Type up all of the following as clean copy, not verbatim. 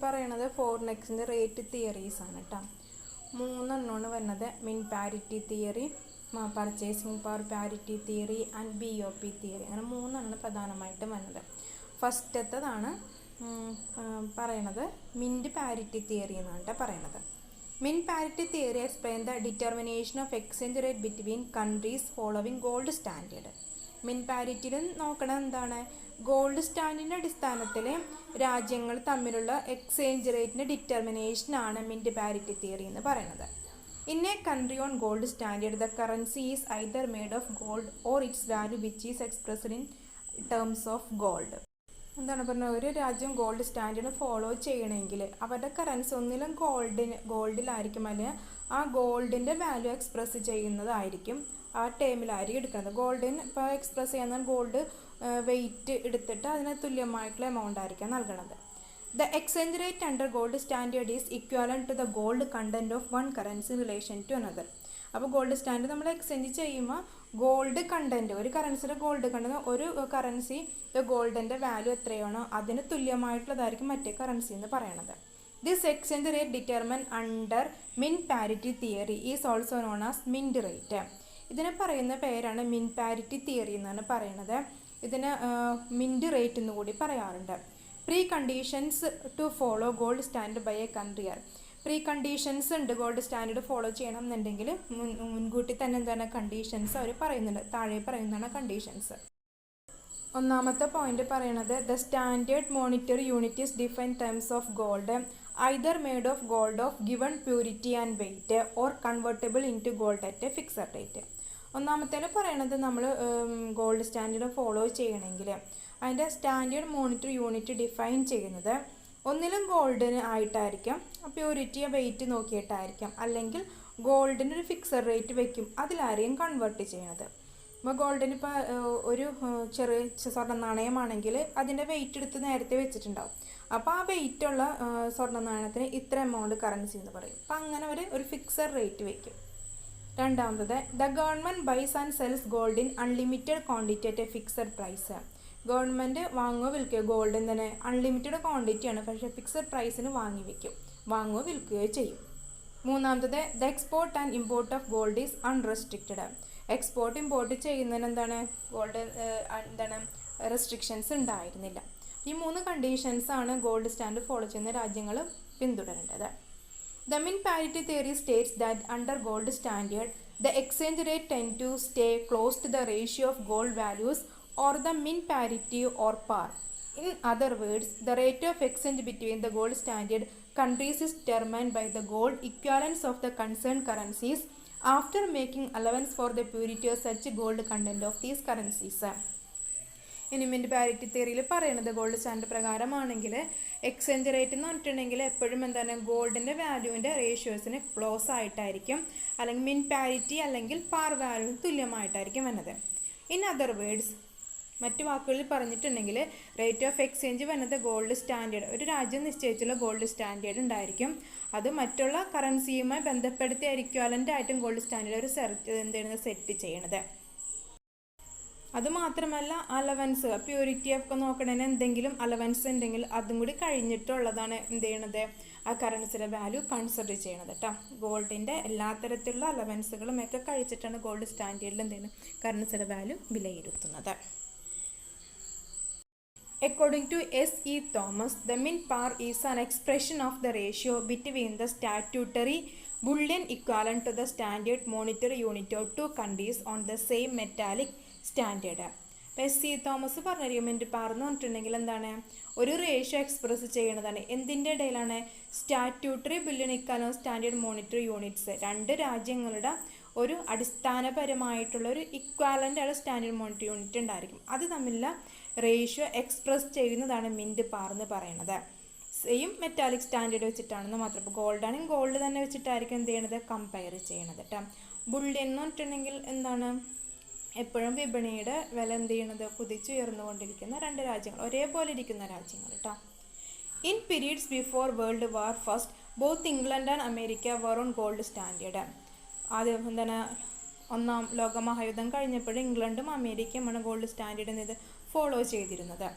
പറയണത് foreign exchange rate theories ആണ് കേട്ടോ. മൂന്നെണ്ണമാണ് വരുന്നത്. Mint parity theory, purchasing power parity theory and BOP theory. അങ്ങനെ മൂന്നെണ്ണമാണ് പ്രധാനമായിട്ടും വരുന്നത്. ഫസ്റ്റത്തതാണ് പറയണത് മിൻറ്റ് പാരിറ്റി തിയറി എന്നാണ് പറയണത്. മിൻ parity theory explain the determination of exchange rate between countries following gold standard. മിൻ പാരിറ്റിയിൽ നോക്കണത് എന്താണ്? ഗോൾഡ് സ്റ്റാൻഡേർഡിൻ്റെ അടിസ്ഥാനത്തിൽ രാജ്യങ്ങൾ തമ്മിലുള്ള എക്സ്ചേഞ്ച് റേറ്റിൻ്റെ ഡിറ്റർമിനേഷനാണ് മിൻറ്റ് പാരിറ്റി തിയറി എന്ന് പറയുന്നത്. In A country on gold standard the currency is either made of gold or it's value which is expressed in terms of gold. എന്താണ് പറഞ്ഞത്? ഒരു രാജ്യം ഗോൾഡ് സ്റ്റാൻഡേർഡ് ഫോളോ ചെയ്യണമെങ്കിൽ അവരുടെ കറൻസി ഒന്നിലും ഗോൾഡിലായിരിക്കും, അല്ലെങ്കിൽ ആ ഗോൾഡിൻ്റെ വാല്യൂ എക്സ്പ്രസ് ചെയ്യുന്നതായിരിക്കും ആ ടേമിലായിരിക്കും എടുക്കുന്നത്. ഗോൾഡിന് ഇപ്പോൾ എക്സ്പ്രസ് ചെയ്യുന്ന ഗോൾഡ് വെയിറ്റ് എടുത്തിട്ട് അതിന് തുല്യമായിട്ടുള്ള എമൗണ്ട് ആയിരിക്കും നൽകുന്നത്. The exchange rate under gold standard is equivalent to the gold content of one currency relation to another. അപ്പോൾ ഗോൾഡ് സ്റ്റാൻഡേർഡ് നമ്മൾ എക്സ്ചേഞ്ച് ചെയ്യുമ്പോൾ ഗോൾഡ് കണ്ടൻറ്റ്, ഒരു കറൻസിയുടെ ഗോൾഡ് കണ്ടന്റ്, ഒരു കറൻസി ഗോൾഡിൻ്റെ വാല്യൂ എത്രയാണോ അതിന് തുല്യമായിട്ടുള്ളതായിരിക്കും മറ്റേ കറൻസി എന്ന് പറയണത്. This exchange rate determine under mint parity theory is also known as mint rate. ഇതിനെ പറയുന്ന പേരാണ് മിൻ പാരിറ്റി തിയറി എന്നാണ് പറയുന്നത്. ഇതിന് മിൻറ്റ് റേറ്റ് എന്ന് കൂടി പറയാറുണ്ട്. Pre conditions to follow gold standard by a country are. Pre conditions ഉണ്ട് ഗോൾഡ് സ്റ്റാൻഡേർഡ് ഫോളോ ചെയ്യണം എന്നുണ്ടെങ്കിൽ മുൻകൂട്ടി തന്നെ എന്താണ് കണ്ടീഷൻസ് അവർ പറയുന്നുണ്ട്. താഴെ പറയുന്നതാണ് കണ്ടീഷൻസ്. ഒന്നാമത്തെ പോയിന്റ് പറയണത് the standard monetary unit is define terms of gold either made of gold of given purity and weight or convertible into gold at a fixed rate. ഒന്നാമത്തേൽ പറയണത് നമ്മൾ ഗോൾഡ് സ്റ്റാൻഡേർഡ് ഫോളോ ചെയ്യണമെങ്കിൽ അതിൻ്റെ standard monetary unit define ചെയ്യുന്നത് ഒന്നിലും ഗോൾഡിന് ആയിട്ടായിരിക്കും, purity wait നോക്കിയിട്ടായിരിക്കും, അല്ലെങ്കിൽ ഗോൾഡിന് ഒരു ഫിക്സഡ് റേറ്റ് വയ്ക്കും, അതിലാരെയും കൺവേർട്ട് ചെയ്യണത്. ഇപ്പോൾ ഗോൾഡിന് ഇപ്പോൾ ഒരു ചെറിയ സ്വർണ്ണ നാണയമാണെങ്കിൽ അതിൻ്റെ വെയിറ്റ് എടുത്ത് നേരത്തെ വെച്ചിട്ടുണ്ടാവും. അപ്പോൾ ആ വെയിറ്റുള്ള സ്വർണ്ണ നാണയത്തിന് ഇത്ര എമൗണ്ട് കറൻസി എന്ന് പറയും. അപ്പോൾ അങ്ങനെ ഒരു ഫിക്സഡ് റേറ്റ് വയ്ക്കും. രണ്ടാമത് the government buys and sells gold in unlimited quantity at a fixed price. Government വാങ്ങുകയോ വിൽക്കുകയോ ഗോൾഡിന് തന്നെ അൺലിമിറ്റഡ് ക്വാണ്ടിറ്റിയാണ്, പക്ഷേ ഫിക്സഡ് പ്രൈസിന് വാങ്ങുകയോ വിൽക്കുകയോ ചെയ്യും. മൂന്നാമത്തത് the export and import of gold is unrestricted. Export import ചെയ്യുന്നതിന് എന്താണ് റെസ്ട്രിക്ഷൻസ് ഉണ്ടായിരുന്നില്ല. ഈ മൂന്ന് കണ്ടീഷൻസാണ് ഗോൾഡ് സ്റ്റാൻഡേർഡ് ഫോളോ ചെയ്യുന്ന രാജ്യങ്ങൾ പിന്തുടരേണ്ടത്. The min parity theory states that under gold standard, the exchange rate tend to stay close to the ratio of gold values or the min parity or par. In other words, the rate of exchange between the gold standard countries is determined by the gold equivalence of the concerned currencies after making allowance for the purity of such gold content of these currencies. ഇനി mint parity തിയറിയിൽ പറയുന്നത് gold standard പ്രകാരമാണെങ്കിൽ exchange rate എന്ന് പറഞ്ഞിട്ടുണ്ടെങ്കിൽ എപ്പോഴും എന്താണ് ഗോൾഡിൻ്റെ വാല്യൂവിൻ്റെ റേഷ്യോസിന് close ആയിട്ടായിരിക്കും, അല്ലെങ്കിൽ മിൻ പാരിറ്റി അല്ലെങ്കിൽ പാർ വാല്യൂവിന് തുല്യമായിട്ടായിരിക്കും വന്നത്. ഇൻ അതർ വേർഡ്സ്, മറ്റു വാക്കുകളിൽ പറഞ്ഞിട്ടുണ്ടെങ്കിൽ റേറ്റ് ഓഫ് എക്സ്ചേഞ്ച് വന്നത് ഗോൾഡ് സ്റ്റാൻഡേർഡ്, ഒരു രാജ്യം നിശ്ചയിച്ചുള്ള ഗോൾഡ് സ്റ്റാൻഡേർഡ് ഉണ്ടായിരിക്കും, അത് മറ്റുള്ള കറൻസിയുമായി ബന്ധപ്പെടുത്തി ഇക്വാലൻ്റ് ആയിട്ടും ഗോൾഡ് സ്റ്റാൻഡേർഡ് സെറ്റ് ചെയ്യണത്. അതുമാത്രമല്ല അലവൻസ്, പ്യൂരിറ്റി ഒക്കെ നോക്കണതിന് എന്തെങ്കിലും അലവൻസ് ഉണ്ടെങ്കിൽ അതും കൂടി കഴിഞ്ഞിട്ടുള്ളതാണ് എന്ത് ചെയ്യണത് ആ കറൻസിയുടെ വാല്യൂ കൺസിഡർ ചെയ്യണത് കേട്ടോ. ഗോൾഡിൻ്റെ എല്ലാ തരത്തിലുള്ള അലവൻസുകളും ഒക്കെ കഴിച്ചിട്ടാണ് ഗോൾഡ് സ്റ്റാൻഡേർഡിൽ എന്ത് ചെയ്യുന്നത് കറൻസിയുടെ വാല്യൂ വിലയിരുത്തുന്നത്. According to S.E. Thomas, the min par is an expression of the ratio between the statutory bullion equivalent to the standard monetary unit of two countries on the same metallic standard. ഇപ്പോൾ S.E. Thomas പറഞ്ഞ mint പാർ എന്ന് പറഞ്ഞിട്ടുണ്ടെങ്കിൽ എന്താണ് ഒരു ratio express ചെയ്യണതാണ്. എന്തിൻ്റെ ഇടയിലാണ്? Statutory bullion equal standard monetary units, രണ്ട് രാജ്യങ്ങളുടെ ഒരു അടിസ്ഥാനപരമായിട്ടുള്ള ഒരു ഇക്വാലൻ്റ് ആയ സ്റ്റാൻഡേർഡ് മോണിറ്ററി യൂണിറ്റ് ഉണ്ടായിരിക്കും. അത് തമ്മിലുള്ള റേഷ്യോ എക്സ്പ്രസ് ചെയ്യുന്നതാണ് മിൻറ്റ് പാർ എന്ന് പറയുന്നത്. സെയിം മെറ്റാലിക് സ്റ്റാൻഡേർഡ് വെച്ചിട്ടാണെന്ന് മാത്രം. ഇപ്പോൾ ഗോൾഡാണെങ്കിൽ ഗോൾഡ് തന്നെ വെച്ചിട്ടായിരിക്കും എന്ത് ചെയ്യണത് കമ്പയർ ചെയ്യണത് കേട്ടോ. ബുള്ളിയൻ എന്ന് പറഞ്ഞിട്ടുണ്ടെങ്കിൽ എന്താണ് എപ്പോഴും വിപണിയുടെ വില എന്ത് ചെയ്യണത് കുതിച്ചുയർന്നുകൊണ്ടിരിക്കുന്ന രണ്ട് രാജ്യങ്ങൾ, ഒരേപോലെ ഇരിക്കുന്ന രാജ്യങ്ങൾ കേട്ടോ. In periods before world war first both England and America were on gold standard. ആദ്യം എന്താണ് ഒന്നാം ലോകമഹായുദ്ധം കഴിഞ്ഞപ്പോൾ ഇംഗ്ലണ്ടും അമേരിക്കയുമാണ് ഗോൾഡ് സ്റ്റാൻഡേർഡ് എന്നത് ഫോളോ ചെയ്തിരുന്നത്.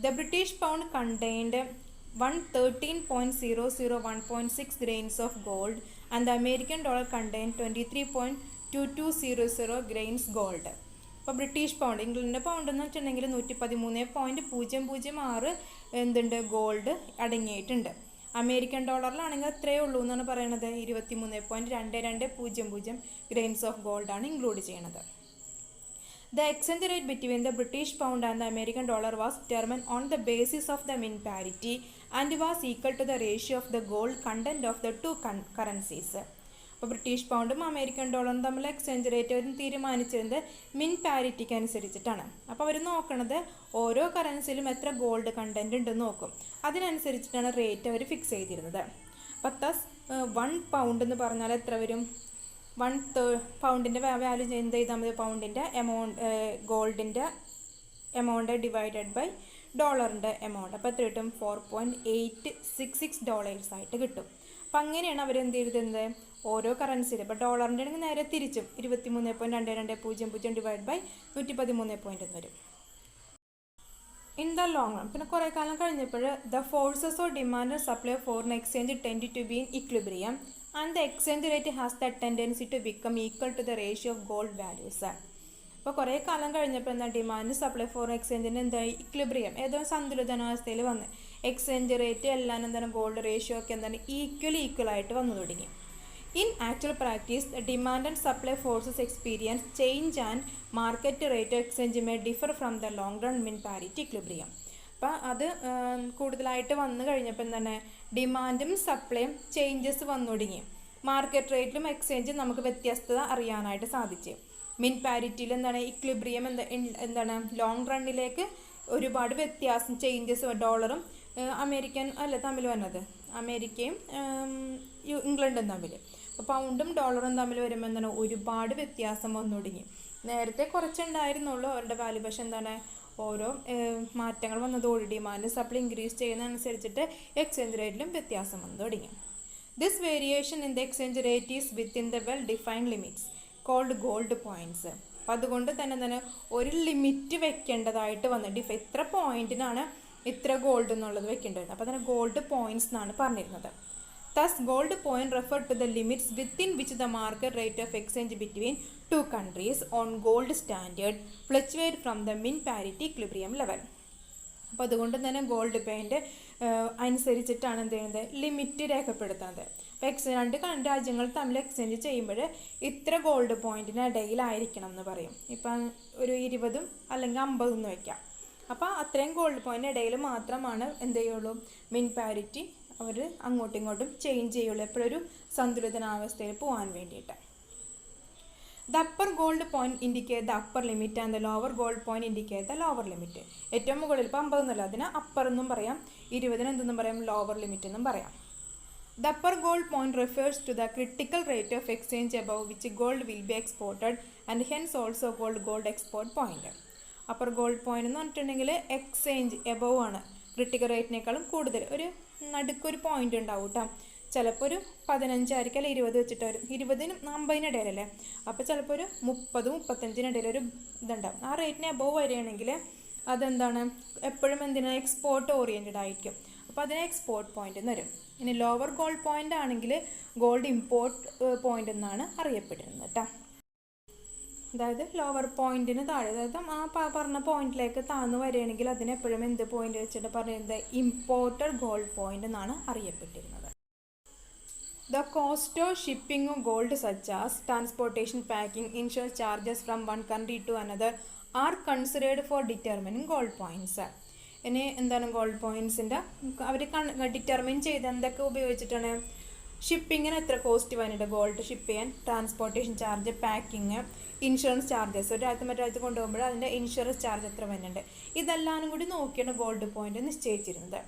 The British pound contained 113.001.6 grains of gold and the American dollar contained 23.2200 grains gold. അപ്പോൾ ബ്രിട്ടീഷ് പൗണ്ട്, ഇംഗ്ലണ്ടിൻ്റെ പൗണ്ട് എന്ന് വെച്ചിട്ടുണ്ടെങ്കിൽ 113.006 എന്തുണ്ട് ഗോൾഡ് അടങ്ങിയിട്ടുണ്ട്. അമേരിക്കൻ ഡോളറിലാണെങ്കിൽ അത്രയേ ഉള്ളൂ എന്നാണ് പറയുന്നത്. 23.2200 ഗ്രെയിൻസ് ഓഫ് ഗോൾഡാണ് ഇൻക്ലൂഡ് ചെയ്യണത്. The exchange rate between the British pound and the American dollar was determined on the basis of the mint parity and was equal to the ratio of the gold content of the two currencies. അപ്പോൾ British പൗണ്ടും American ഡോളറും തമ്മിൽ exchange rate അവർ തീരുമാനിച്ചിരുന്നത് മിൻ പാരിറ്റിക്ക് അനുസരിച്ചിട്ടാണ്. അപ്പോൾ അവർ നോക്കണത് ഓരോ കറൻസിയിലും എത്ര ഗോൾഡ് കണ്ടൻറ്റ് ഉണ്ടെന്ന് നോക്കും. അതിനനുസരിച്ചിട്ടാണ് റേറ്റ് അവർ ഫിക്സ് ചെയ്തിരുന്നത്. അപ്പോൾ തസ് 1 പൗണ്ട് എന്ന് പറഞ്ഞാൽ എത്ര വരും? പൗണ്ടിൻ്റെ വാല്യൂ എന്ത് ചെയ്താൽ മതി? പൗണ്ടിൻ്റെ എമൗണ്ട്, ഗോൾഡിൻ്റെ എമൗണ്ട് ഡിവൈഡഡ് ബൈ ഡോളറിൻ്റെ എമൗണ്ട്. അപ്പോൾ എത്ര കിട്ടും? $4.866 ആയിട്ട് കിട്ടും. അപ്പം അങ്ങനെയാണ് അവർ എന്ത് ചെയ്തിരുന്നത്? ഓരോ കറൻസിയിൽ ഇപ്പോൾ ഡോളറിൻ്റെ ആണെങ്കിൽ നേരെ തിരിച്ചും 23.2200 ഡിവൈഡ് ബൈ 113 വരും. ഇൻ ദ ലോങ് റൺ, പിന്നെ കുറേ കാലം കഴിഞ്ഞപ്പോൾ the forces of demand and supply of foreign exchange tend to be in equilibrium and the exchange rate has the tendency to become equal to the ratio of gold values. അപ്പോൾ കുറേ കാലം കഴിഞ്ഞപ്പോൾ എന്താ demand supply foreign എക്സ്ചേഞ്ചിന് എന്തായി? Equilibrium, ഏതോ സന്തുലിതാവസ്ഥയിൽ വന്ന് exchange rate എല്ലാം എന്താണ് ഗോൾഡ് റേഷ്യോ ഒക്കെ എന്താണ് ഈക്വൽ ആയിട്ട് വന്നു തുടങ്ങി. In actual practice, the demand and supply forces experience change and market rate of exchange may differ from the long run mean parity equilibrium. അപ്പോൾ അത് കൂടുതലായിട്ട് വന്നു കഴിഞ്ഞപ്പോൾ എന്താണ് ഡിമാൻഡും സപ്ലൈയും ചേഞ്ചസ് വന്നു തുടങ്ങി. മാർക്കറ്റ് റേറ്റിലും എക്സ്ചേഞ്ചും നമുക്ക് വ്യത്യസ്തത അറിയാനായിട്ട് സാധിച്ചു. മിൻ പാരിറ്റിയിൽ എന്താണ് ഇക്വിലിബ്രിയം എന്താണ് ലോങ് റണ്ണിലേക്ക് ഒരുപാട് വ്യത്യാസം ചേഞ്ചസ് ഡോളറും അമേരിക്കൻ തമ്മിൽ വന്നത് അമേരിക്കയും ഇംഗ്ലണ്ടും തമ്മിൽ. അപ്പോൾ പൗണ്ടും ഡോളറും തമ്മിൽ വരുമ്പോൾ എന്താണ് ഒരുപാട് വ്യത്യാസം വന്നു തുടങ്ങി. നേരത്തെ കുറച്ചുണ്ടായിരുന്നുള്ളൂ അവരുടെ വാല്യൂ, പക്ഷെ എന്താണ് ഓരോ മാറ്റങ്ങൾ വന്നതോടെ ഡിമാൻഡ് സപ്ലൈ ഇൻക്രീസ് ചെയ്യുന്നതനുസരിച്ചിട്ട് എക്സ്ചേഞ്ച് റേറ്റിലും വ്യത്യാസം വന്നു തുടങ്ങി. This variation in the exchange rate is within the well defined limits called gold points. അപ്പം അതുകൊണ്ട് തന്നെ ഒരു ലിമിറ്റ് വെക്കേണ്ടതായിട്ട് വന്നു. ഇത്ര പോയിന്റിനാണ് ഇത്ര ഗോൾഡ് എന്നുള്ളത് വെക്കേണ്ടത്. അപ്പോൾ തന്നെ ഗോൾഡ് പോയിൻറ്റ്സ് എന്നാണ് പറഞ്ഞിരുന്നത്. Thus, gold point refer to the limits within which the market rate of exchange between two countries on gold standard fluctuate from the min parity equilibrium level. അപ്പോൾ അതുകൊണ്ട് തന്നെ ഗോൾഡ് പോയിൻ്റ് അനുസരിച്ചിട്ടാണ് എന്ത് ചെയ്യുന്നത്? Limit രേഖപ്പെടുത്തുന്നത്. അപ്പോൾ രണ്ട് രാജ്യങ്ങൾ തമ്മിൽ എക്സ്ചേഞ്ച് ചെയ്യുമ്പോൾ ഇത്ര ഗോൾഡ് പോയിൻറ്റിന് ഇടയിലായിരിക്കണം എന്ന് പറയും. ഇപ്പം ഒരു 20 അല്ലെങ്കിൽ 50 എന്ന് വയ്ക്കാം. അപ്പോൾ അത്രയും ഗോൾഡ് പോയിൻ്റ് ഇടയിൽ മാത്രമാണ് എന്ത് ചെയ്യുള്ളൂ മിൻ പാരിറ്റി അവർ അങ്ങോട്ടും ഇങ്ങോട്ടും ചേഞ്ച് ചെയ്യുള്ളൂ, എപ്പോഴൊരു സന്തുലിതാവസ്ഥയിൽ പോകാൻ വേണ്ടിയിട്ട്. The upper gold point indicate the upper limit and the lower gold point indicate the lower limit. ഏറ്റവും മുകളിൽ ഇപ്പോൾ 50 എന്നല്ല, അതിന് അപ്പർ എന്നും പറയാം, 20 എന്തെന്നും പറയാം, ലോവർ ലിമിറ്റ് എന്നും പറയാം. The upper gold point refers to the critical rate of exchange above which gold will be exported and hence also gold export point. Upper gold point എന്ന് പറഞ്ഞിട്ടുണ്ടെങ്കിൽ എക്സ്ചേഞ്ച് എബവ് ആണ്, critical റേറ്റിനേക്കാളും കൂടുതൽ ഒരു നടുക്കൊരു point ഉണ്ടാവും കേട്ടോ. ചിലപ്പോൾ ഒരു 15 ആയിരിക്കും, അല്ല 20 വെച്ചിട്ട് വരും. 20-നും 50-നും ഇടയിലല്ലേ, അപ്പോൾ ചിലപ്പോൾ ഒരു 30-35 ഇടയിലൊരു ഇതുണ്ടാവും. ആ റേറ്റിന് എബവ് വരികയാണെങ്കിൽ അതെന്താണ് എപ്പോഴും എന്തിനാണ് എക്സ്പോർട്ട് ഓറിയൻറ്റഡ് ആയിരിക്കും. അപ്പോൾ അതിന് എക്സ്പോർട്ട് പോയിന്റ് എന്ന് വരും. ഇനി ലോവർ ഗോൾഡ് പോയിന്റ് ആണെങ്കിൽ ഗോൾഡ് ഇമ്പോർട്ട് പോയിന്റ് എന്നാണ് അറിയപ്പെടുന്നത് കേട്ടോ. അതായത് ലോവർ പോയിന്റിന് താഴെ, അതായത് ആ പറഞ്ഞ പോയിന്റിലേക്ക് താഴ്ന്നു വരികയാണെങ്കിൽ അതിനെപ്പോഴും എന്ത് പോയിന്റ് വെച്ചിട്ട് പറയുന്നത് ഇമ്പോർട്ടഡ് ഗോൾഡ് പോയിന്റ് എന്നാണ് അറിയപ്പെട്ടിരുന്നത്. The cost of shipping of gold such as transportation, packing, insurance charges from one country to another are considered for determining gold points. ഇനി എന്താണ് ഗോൾഡ് പോയിന്റ്സിൻ്റെ അവർ ഡിറ്റർമിൻ ചെയ്ത് എന്തൊക്കെ ഉപയോഗിച്ചിട്ടാണ്? ഷിപ്പിങ്ങിന് എത്ര കോസ്റ്റ് വന്നിട്ട് ഗോൾഡ് ഷിപ്പ് ചെയ്യാൻ, transportation charge, packing, insurance charges, ഒരു രാജ്യത്ത് മറ്റു രാജ്യത്ത് കൊണ്ടുപോകുമ്പോൾ അതിൻ്റെ ഇൻഷുറൻസ് ചാർജ് എത്ര വരുന്നുണ്ട്, ഇതെല്ലാം കൂടി നോക്കിയാണ് ഗോൾഡ് പോയിന്റ് നിശ്ചയിച്ചിരുന്നത്.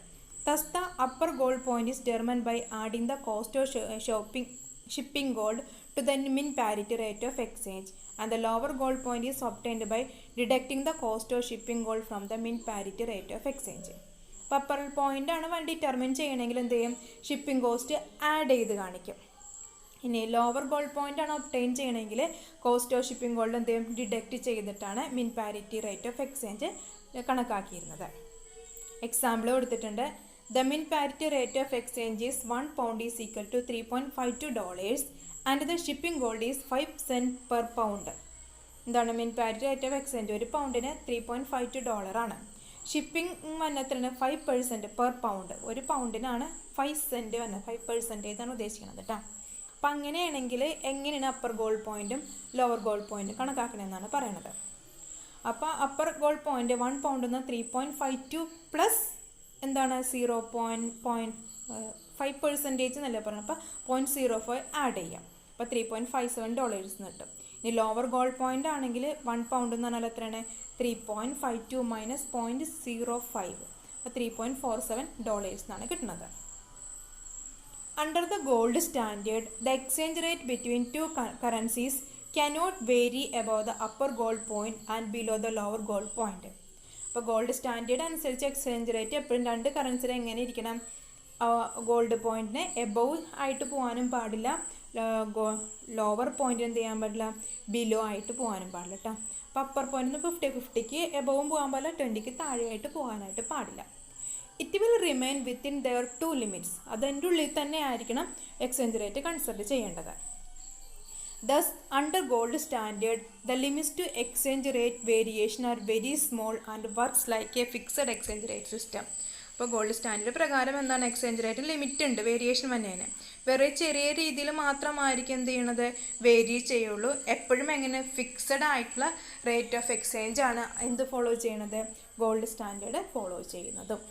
Thus, the upper gold point is determined by adding the cost of shipping gold to the min parity rate of exchange, and the lower gold point is obtained by deducting the cost of shipping gold from the min parity rate of exchange. അപ്പോൾ upper point ആണ് determine ചെയ്യണമെങ്കിൽ എന്ത് ചെയ്യും? Shipping cost add ചെയ്ത് കാണിക്കും. ഇനി lower gold point ആണ് obtain ചെയ്യണമെങ്കിൽ കോസ്റ്റ് ഓഫ് ഷിപ്പിംഗ് ഗോൾഡ് എന്ത് ചെയ്യും? ഡിഡക്റ്റ് ചെയ്തിട്ടാണ് mint parity rate of exchange കണക്കാക്കിയിരുന്നത്. എക്സാമ്പിൾ കൊടുത്തിട്ടുണ്ട്. The min parity rate of exchange is 1 pound is equal to $3.52 and the shipping gold is 5 cents per pound. എന്താണ് മിൻ parity rate of exchange? ഒരു പൗണ്ടിന് $3.52 ആണ്. ഷിപ്പിംഗ് വന്നത്രയാണ് 5% പെർ പൗണ്ട്. ഒരു പൗണ്ടിനാണ് 5 സെൻറ്റ് വന്നത്. 5% ആണ് ഉദ്ദേശിക്കുന്നത് കേട്ടോ. അപ്പം അങ്ങനെയാണെങ്കിൽ എങ്ങനെയാണ് അപ്പർ ഗോൾഡ് പോയിൻറ്റും ലോവർ ഗോൾഡ് പോയിൻറ്റും കണക്കാക്കണമെന്നാണ് പറയണത്. അപ്പോൾ അപ്പർ ഗോൾഡ് പോയിൻറ്റ് 1 പൗണ്ടിൽ നിന്ന് 3.52 പ്ലസ് എന്താണ് 0.5% എന്നല്ലേ പറഞ്ഞത്. അപ്പോൾ 0.05 ആഡ് ചെയ്യാം. അപ്പോൾ $3.57 കിട്ടും. ഇനി ലോവർ ഗോൾഡ് പോയിൻ്റ് ആണെങ്കിൽ 1 പൗണ്ട് എന്ന് പറഞ്ഞാൽ എത്രയാണ്? 3.52 മൈനസ് 0.05, അപ്പോൾ $3.47 എന്നാണ് കിട്ടുന്നത്. Under the gold standard the exchange rate between two currencies cannot vary above the upper gold point and below the lower gold point. അപ്പോൾ ഗോൾഡ് സ്റ്റാൻഡേർഡ് അനുസരിച്ച് എക്സ്ചേഞ്ച് റേറ്റ് എപ്പോഴും രണ്ട് കറൻസിയിൽ എങ്ങനെ ഇരിക്കണം? ഗോൾഡ് പോയിൻറ്റിന് എബവ് ആയിട്ട് പോകാനും പാടില്ല, ലോവർ പോയിൻ്റ് എന്ത് ചെയ്യാൻ പാടില്ല? ബിലോ ആയിട്ട് പോകാനും പാടില്ല കേട്ടോ. അപ്പോൾ അപ്പർ പോയിൻറ്റിന് 50-50ക്ക് എബവും പോകാൻ പാടില്ല, 20ക്ക് താഴെയായിട്ട് പോകാനായിട്ട് പാടില്ല. It will remain within their two limits. അതിൻ്റെ ഉള്ളിൽ തന്നെ ആയിരിക്കണം എക്സ്ചേഞ്ച് റേറ്റ് കൺസിഡർ ചെയ്യേണ്ടത്. Thus, under gold standard, the limits to exchange rate variation are very small and works like a fixed exchange rate system. അപ്പോൾ gold standard പ്രകാരം എന്താണ്? Exchange rate limit ഉണ്ട്, variation തന്നെയാണ്. വേറെ ചെറിയ രീതിയിൽ മാത്രമായിരിക്കും എന്ത് ചെയ്യണത്? വേരി ചെയ്യുള്ളൂ. എപ്പോഴും എങ്ങനെ? ഫിക്സഡ് ആയിട്ടുള്ള റേറ്റ് ഓഫ് എക്സ്ചേഞ്ച് ആണ് എന്ത് ഫോളോ ചെയ്യണത്? ഗോൾഡ് സ്റ്റാൻഡേർഡ് ഫോളോ ചെയ്യുന്നതും.